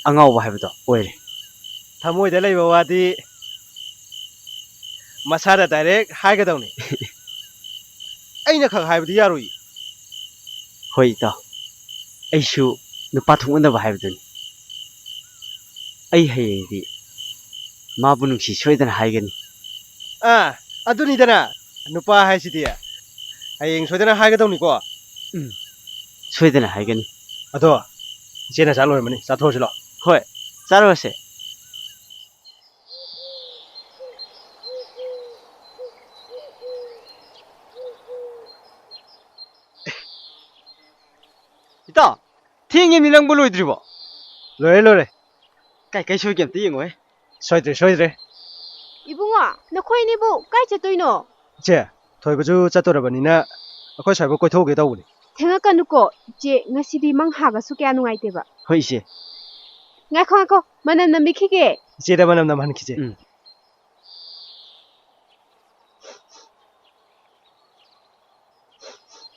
ꯑꯉꯥꯎꯕ ꯍꯥꯏꯕꯗꯣ ꯑꯣꯏꯔꯦ ꯊꯃꯣꯏꯗ ꯂꯩꯕ ꯋꯥꯗꯤ ꯃꯁꯥꯗ ꯗꯥꯏꯔꯦꯛ ꯍꯥꯏꯒꯗꯧꯅꯤ ꯑꯩꯅ ꯈꯛ ꯍꯥꯏꯕꯗꯤ ꯌꯥꯔꯣꯏ ꯍꯣꯏ ꯏꯇꯥꯎ ꯑꯩꯁꯨ ꯅꯨꯄꯥ ꯊꯣꯛꯃꯟꯗꯕ ꯍꯥꯏꯕꯗꯨꯅꯤ ꯑꯩ ꯍꯌꯦꯡꯗꯤ ꯃꯥꯕꯨ ꯅꯨꯡꯁꯤ ꯁꯣꯏꯗꯅ ꯍꯥꯏꯒꯅꯤ ꯑꯗꯨꯅꯤꯗꯅ ꯅꯨꯄꯥ ꯍꯥꯏꯁꯤꯗꯤ ꯍꯌꯦꯡ ꯁꯣꯏꯗꯅ ꯍꯥꯏꯒꯗꯧꯅꯤꯀꯣ ꯁꯣꯏꯗꯅ ꯍꯥꯏꯒꯅꯤ ꯑꯗꯣ ꯏꯆꯦꯅ ꯆꯥꯛ ꯂꯣꯏꯔꯝꯃꯅꯤ ꯆꯥꯊꯣꯛꯑꯁꯤ ꯂꯥꯛꯑꯣ ꯍꯣꯏ ꯆꯥꯔꯨꯔꯁꯦ ꯏꯇꯥꯎ ꯊꯦꯡꯉꯦꯃꯤ ꯅꯪꯕꯨ ꯂꯣꯏꯗ꯭ꯔꯤꯕꯣ ꯂꯣꯏꯔꯦ ꯀꯩ ꯁꯣꯏꯒꯦ ꯑꯝꯇ ꯌꯦꯡꯉꯣꯍꯦ ꯁꯣꯏꯗ꯭ꯔꯦ 이붕아, 너코이니부 까이 ꯆꯠꯇꯣꯏꯅꯣ? ꯏꯆꯦ ꯊꯣꯏꯕꯁꯨ ꯆꯠꯇꯣꯔꯕꯅꯤꯅ ꯑꯩꯈꯣꯏ ꯁ꯭ꯋꯥꯏꯕꯨ ꯀꯣꯏꯊꯣꯛꯎꯒꯦ ꯇꯧꯕꯅꯤ ꯊꯦꯡꯉꯛꯀꯅꯨꯀꯣ ꯏꯆꯦ ꯉꯁꯤꯗꯤ ꯃꯪꯍꯥꯒꯁꯨ ꯀꯌꯥ ꯅꯨꯡꯉꯥꯏꯇꯦꯕ ꯍꯣꯏ ꯏꯆꯦ ꯉꯥꯏꯈꯣ ꯃꯅꯝ ꯅꯝꯕꯤꯈꯤꯒꯦ ꯏꯆꯦꯗ ꯃꯅꯝ ꯅꯝꯍꯟꯈꯤꯁꯦ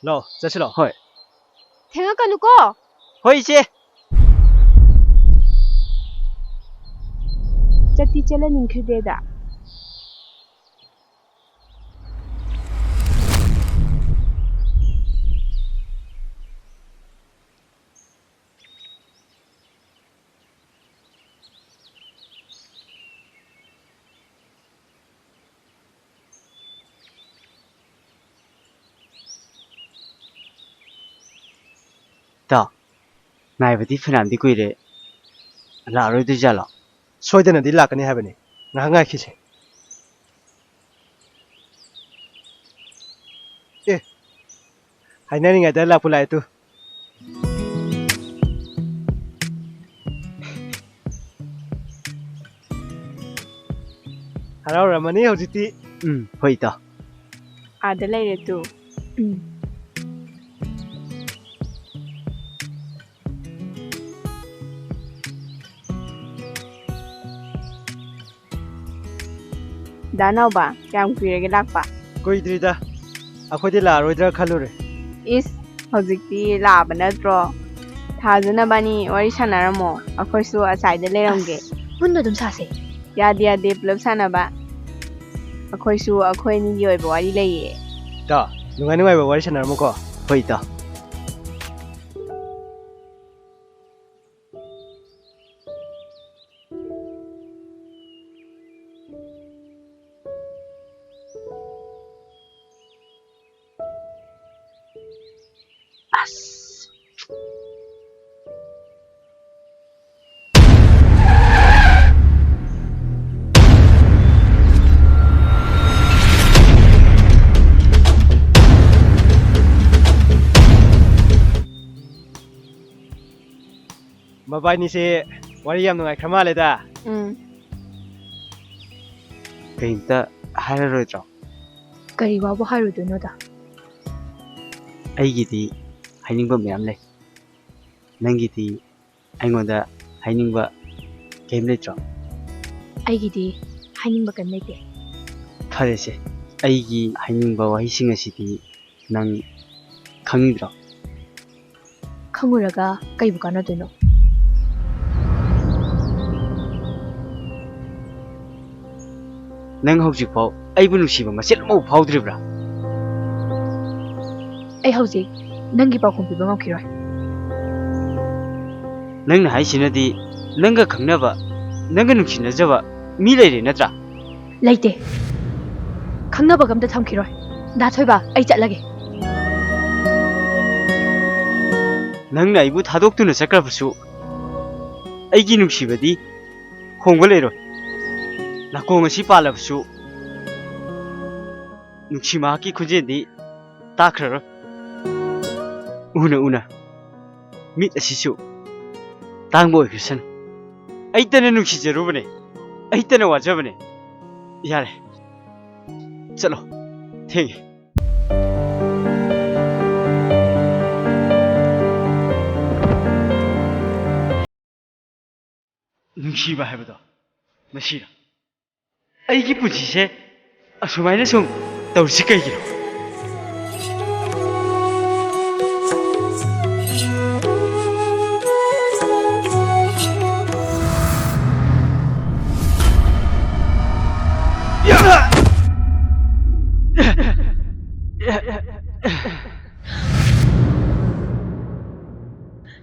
ꯂꯥꯛꯑꯣ ꯆꯠꯁꯤ ꯂꯥꯛꯑꯣ ꯍꯣꯏ ꯊꯦꯡꯉꯛꯀꯅꯨꯀꯣ ꯍꯣꯏ ꯏꯆꯦ ꯆꯠꯇꯤ ꯆꯠꯍꯟꯅꯤꯡꯈꯤꯗꯦꯗ ꯏꯇꯥꯎ ꯉꯥꯏꯕꯗꯤ ꯐꯅꯌꯥꯝꯗꯤ ꯀꯨꯏꯔꯦ ꯂꯥꯛꯑꯔꯣꯏꯗꯣꯏꯖꯥꯠꯂꯣ ꯁꯣꯏꯗꯅꯗꯤ ꯂꯥꯛꯀꯅꯤ ꯍꯥꯏꯕꯅꯤ ꯉꯥꯏꯍꯥꯛ ꯉꯥꯏꯈꯤꯁꯦ ꯍꯥꯏꯅꯔꯤꯉꯩꯗ ꯂꯥꯛꯄꯨ ꯂꯥꯛꯑꯦ ꯇꯨ ꯍꯔꯥꯎꯔꯝꯃꯅꯤ ꯍꯧꯖꯤꯛꯇꯤ ꯍꯣꯏ ꯏꯇꯥꯎ ꯑꯥꯗ ꯂꯩꯔꯦ ꯇꯨ ꯗꯥ ꯅꯥꯎꯕ ꯀꯌꯥꯝ ꯀꯨꯏꯔꯒꯦ ꯂꯥꯛꯄ ꯀꯨꯏꯗ꯭ꯔꯤꯗ ꯑꯩꯈꯣꯏꯗꯤ ꯂꯥꯛꯑꯔꯣꯏꯗ꯭ꯔꯥ ꯈꯜꯂꯨꯔꯦ ꯏꯁ ꯍꯧꯖꯤꯛꯇꯤ ꯂꯥꯛꯑꯕ ꯅꯠꯇ꯭ꯔꯣ ꯊꯥꯖꯅꯕꯅꯤ ꯋꯥꯔꯤ ꯁꯥꯟꯅꯔꯝꯃꯣ ꯑꯩꯈꯣꯏꯁꯨ ꯑꯁꯥꯏꯗ ꯂꯩꯔꯝꯒꯦ ꯄꯨꯟꯅ ꯑꯗꯨꯝ ꯁꯥꯁꯦ ꯌꯥꯗꯦ ꯄꯨꯂꯞ ꯁꯥꯟꯅꯕ ꯑꯩꯈꯣꯏꯁꯨ ꯑꯩꯈꯣꯏ ꯑꯅꯤꯒꯤ ꯑꯣꯏꯕ ꯋꯥꯔꯤ ꯂꯩꯌꯦ ꯅꯨꯡꯉꯥꯏꯕ ꯋꯥꯔꯤ ꯁꯥꯟꯅꯔꯝꯃꯨꯀꯣ ꯍꯣꯏ ꯏꯇꯥꯎ ꯃꯕꯥꯏꯅꯤꯁꯦ ꯋꯥꯔꯤ ꯌꯥꯝ ꯅꯨꯡꯉꯥꯏꯈ꯭ꯔ ꯃꯥꯜꯂꯦꯗ ꯀꯩꯝꯇ ꯍꯥꯏꯔꯔꯣꯏꯗ꯭ꯔꯣ ꯀꯔꯤ ꯋꯥꯕꯨ ꯍꯥꯏꯔꯨꯗꯣꯏꯅꯣꯗ ꯑꯩꯒꯤꯗꯤ ꯍꯥꯏꯅꯤꯡꯕ ꯃꯌꯥꯝ ꯂꯩ ꯅꯪꯒꯤꯗꯤ ꯑꯩꯉꯣꯟꯗ ꯍꯥꯏꯅꯤꯡꯕ ꯀꯩꯝ ꯂꯩꯇ꯭ꯔꯣ? ꯑꯩꯒꯤꯗꯤ ꯍꯥꯏꯅꯤꯡꯕ ꯀꯩꯝ ꯂꯩꯇꯦ. ꯐꯔꯦꯁꯦ, ꯑꯩꯒꯤ ꯍꯥꯏꯅꯤꯡꯕ ꯋꯥꯍꯩꯁꯤꯡ ꯑꯁꯤꯗꯤ ꯅꯪ ꯈꯪꯗ꯭ꯔꯣ? ꯈꯪꯉꯨꯔꯒ ꯀꯩꯕꯨ ꯀꯥꯟꯅꯗꯣꯏꯅꯣ? ꯅꯪ ꯍꯧꯖꯤꯛꯐꯥꯎ ꯑꯩꯕꯨ ꯅꯨꯡꯁꯤꯕ ꯃꯆꯦꯠ ꯑꯃꯐꯥꯎ ꯐꯥꯎꯗ꯭ꯔꯤꯕ꯭ꯔꯥ? ꯑꯩ ꯍꯧꯖꯤꯛ ꯅꯪꯒꯤ ꯄꯥꯎꯈꯨꯝ ꯄꯤꯕ ꯉꯝꯈꯤꯔꯣꯏ. ꯅꯪꯅ ꯍꯥꯏꯁꯤꯅꯗꯤ ꯅꯪꯒ ꯈꯪꯅꯕ, ꯅꯪꯒ ꯅꯨꯡꯁꯤꯅꯖꯕ ꯃꯤ ꯂꯩꯔꯦ ꯅꯠꯇ꯭ꯔꯥ? ꯂꯩꯇꯦ. ꯈꯪꯅꯕꯒ ꯑꯝꯇ ꯊꯝꯈꯤꯔꯣꯏ. ꯗꯥ ꯊꯣꯏꯕ, ꯑꯩ ꯆꯠꯂꯒꯦ. ꯅꯪꯅ ꯑꯩꯕꯨ ꯊꯥꯗꯣꯛꯇꯨꯅ ꯆꯠꯈ꯭ꯔꯕꯁꯨ ꯑꯩꯒꯤ ꯅꯨꯡꯁꯤꯕꯗꯤ ꯍꯣꯡꯕ ꯂꯩꯔꯣꯏ. ꯅꯥꯀꯣꯡ ꯑꯁꯤ ꯄꯥꯜꯂꯕꯁꯨ ꯅꯨꯡꯁꯤ ꯃꯍꯥꯛꯀꯤ ꯈꯣꯟꯖꯦꯜꯗꯤ ꯇꯥꯈ꯭ꯔꯔꯣꯏ. ꯎꯅ ꯎꯅ ꯃꯤꯠ ꯑꯁꯤꯁꯨ ꯇꯥꯡꯕ ꯑꯣꯏꯈ꯭ꯔꯁꯅꯨ. ꯑꯩꯇꯅ ꯅꯨꯡꯁꯤꯖꯔꯨꯕꯅꯦ, ꯑꯩꯇꯅ ꯋꯥꯖꯕꯅꯦ. ꯌꯥꯔꯦ, ꯆꯠꯂꯣ, ꯊꯦꯡꯉꯦ. ꯅꯨꯡꯁꯤꯕ ꯍꯥꯏꯕꯗꯣ ꯃꯁꯤꯔ? ꯑꯩꯒꯤ ꯄꯨꯟꯁꯤꯁꯦ ꯑꯁꯨꯃꯥꯏꯅ ꯁꯨꯝ ꯇꯧꯔꯤꯁꯤ ꯀꯩꯒꯤꯅꯣ?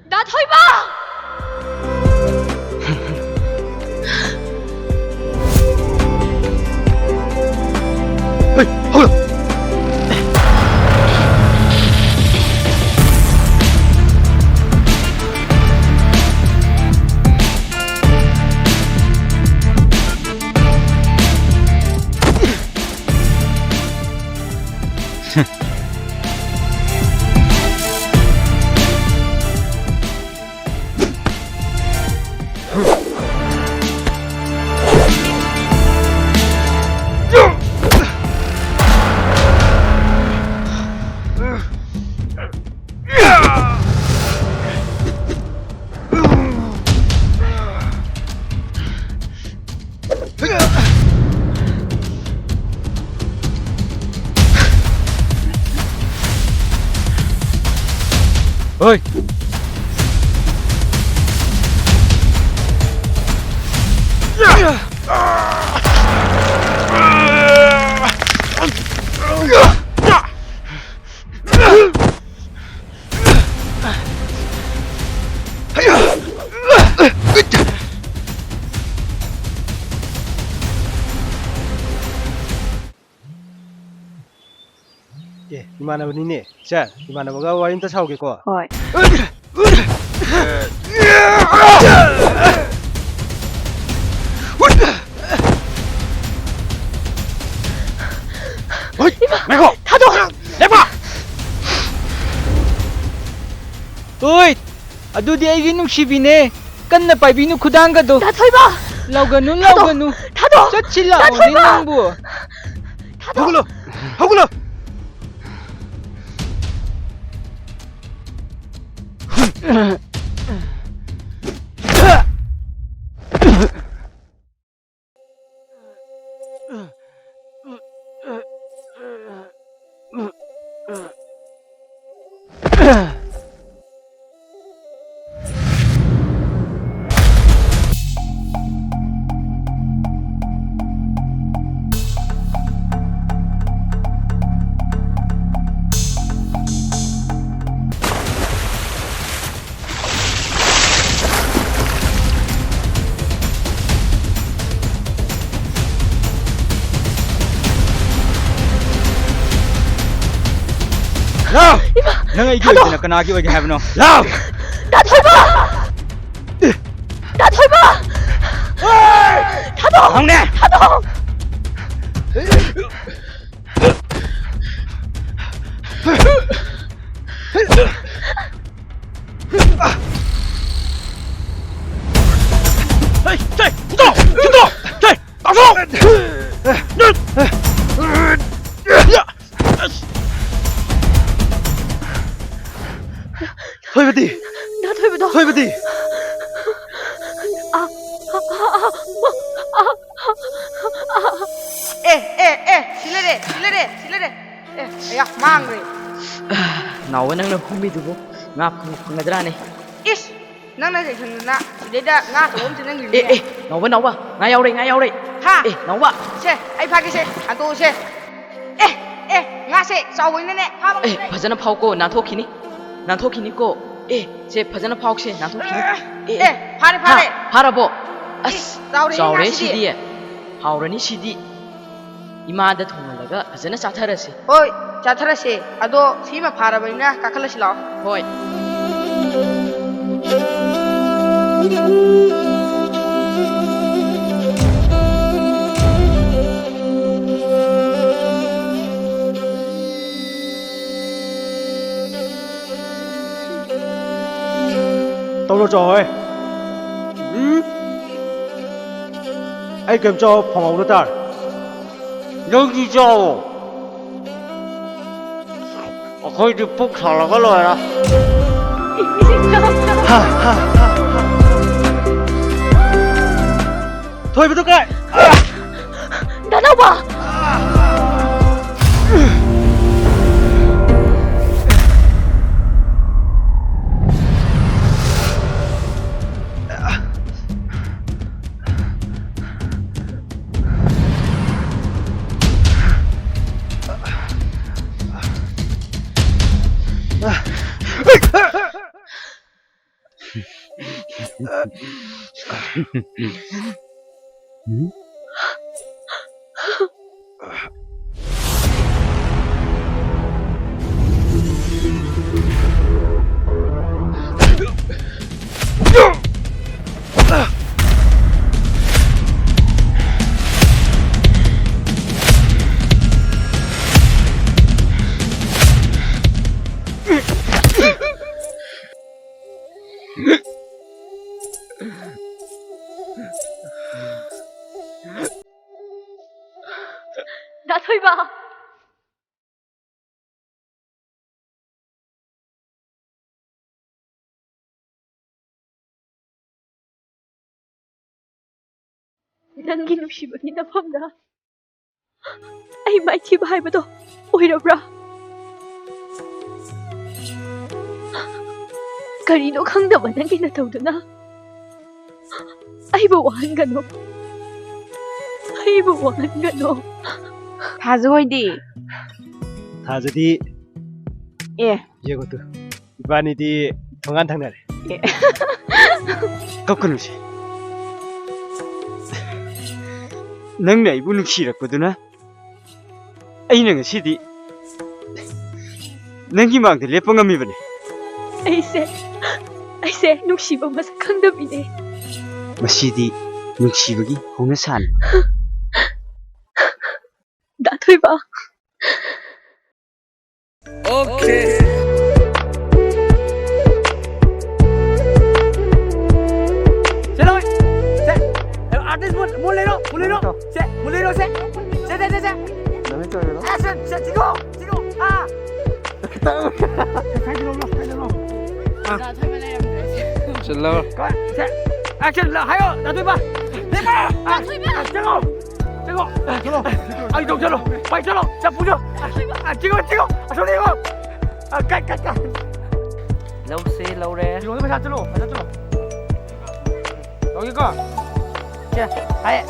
ꯗꯥ ꯊꯣꯏꯕ! ꯍꯣꯏ. 이만하버니네. 자, 이만하버가 와인도 사오겠고. ꯍꯣꯏ. ꯉꯥꯏꯈꯣ! ꯊꯥꯗꯣꯛ! ꯂꯦꯞꯄꯣ! ꯑꯣꯏ! ꯑꯗꯨꯗꯤ ꯑꯩꯒꯤ ꯅꯨꯡꯁꯤꯕꯤꯅꯦ. ꯀꯟꯅ ꯄꯥꯏꯕꯤꯅꯨ ꯈꯨꯗꯥꯡꯒꯗꯣ. ꯗꯥ ꯊꯣꯏꯕ! ꯂꯥꯎꯒꯅꯨ, ꯂꯥꯎꯒꯅꯨ. ꯊꯥꯗꯣꯛ! ꯆꯠꯁꯤꯜꯂꯛꯑꯣꯅꯦ ꯅꯪꯕꯨ. 허글러! 허글러! ꯂꯥꯎ! ꯅꯪ ꯑꯩꯒꯤ ꯑꯣꯏꯗꯅ ꯀꯅꯥꯒꯤ ꯑꯣꯏꯒꯦ ꯍꯥꯏꯕꯅꯣ? ꯂꯥꯎ! ꯗꯥ ꯊꯣꯏꯕ! ꯗꯥ ꯊꯣꯏꯕ! ꯊꯥꯗꯣꯛ! ꯍꯧꯅꯦ! ꯊꯥꯗꯣꯛ! 허이버디! 나 돌보다 silere ya mangre Nawa nang nahumidubo. Nga pangadrane. is nang na na sileda nga to om tinang ngri Nawa. Nga yaure. ha Nawa. se ai pha ke se anto se nga se sawin ne ha bang Phajana phau ko nanthokini. Nanthokini ko. Se phajana phau se nanthokini. phare Harabo. Saure Saure sidi. sidi. Haurani sidi. Imada thongalaga phajana chatharase. oi chathara se ado sima phara baina kakhala sila Hoi. Tao lo rồi. Ai cầm cho phòng ống nó ta. 여기 줘. 거의 푹 살아가 놔라. Thôi với tôi cái. Đã đâu bà? Đã thôi bà. Nanggi nungshibagi nafamda ai maithiba haibado oirabra. Karino khangdaba nanggi natawduna aibu wahangano. Aibu wahangano. Thazu hoidi. Thà giờ đi. Ye ko tu. Ibani di thongan thang nare. 꺾어놓지. 넌 내 이분을 싫었거든. 아이는 시디. 넌기망대 레뻥가 미버네. Aise nungsiba masak khangdabine. 마시디 눈치보기 홍해산. Đã thôi bà. Xe thôi. Xe. Artist muốn lên đâu? Xe, muốn lên đâu xe? Xe. Action, xe chỉ có. À. Phải đi đâu? Xin lỗi. Coi, xe. Action là hay rồi, đã thôi bà. Lên bà. À, chạy không? Anh đồng chân rồi, bay chân rồi, chặt phụ chưa? 찍어. À, xuống đi không? À, cách. Lâu xe lâu re. 뒤로 phải chân rồi. 여기 거. 자, 아예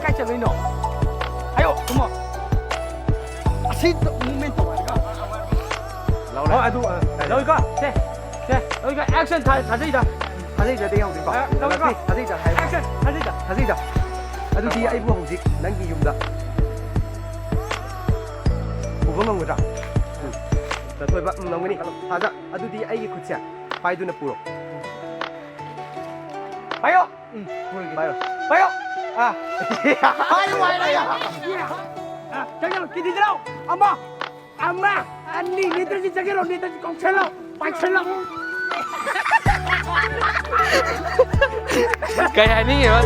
cách chân lên nổ. 아유, đúng rồi. 아시도 모멘트 말이야. 아, 여기 거. 네. 여기 거 액션 다 되이다. 땡형 된 거. 여기 거. 다 되이다. 액션 다 되이다. ꯑꯗꯨꯗꯤ ꯑꯩꯕꯨ ꯍꯧꯖꯤꯛ ꯅꯪꯒꯤ ꯌꯨꯝꯗ ꯄꯨꯕ ꯉꯝꯒꯗ꯭ꯔꯥ? ꯆꯠꯊꯣꯏꯕ ꯉꯝꯒꯅꯤ. ꯊꯥꯖ ꯑꯗꯨꯗꯤ ꯑꯩꯒꯤ ꯈꯨꯠꯁꯦ ꯄꯥꯏꯗꯨꯅ ꯄꯨꯔꯣ. ꯄꯥꯏꯌꯣ. ꯄꯥꯏꯌꯣ. 아. 아이고 와이라야. 저기로 기디들어. 엄마. 아니 니들이 저기로 니들이 꼭 찰러. 빨리 찰러. Cái này nghĩ vậy.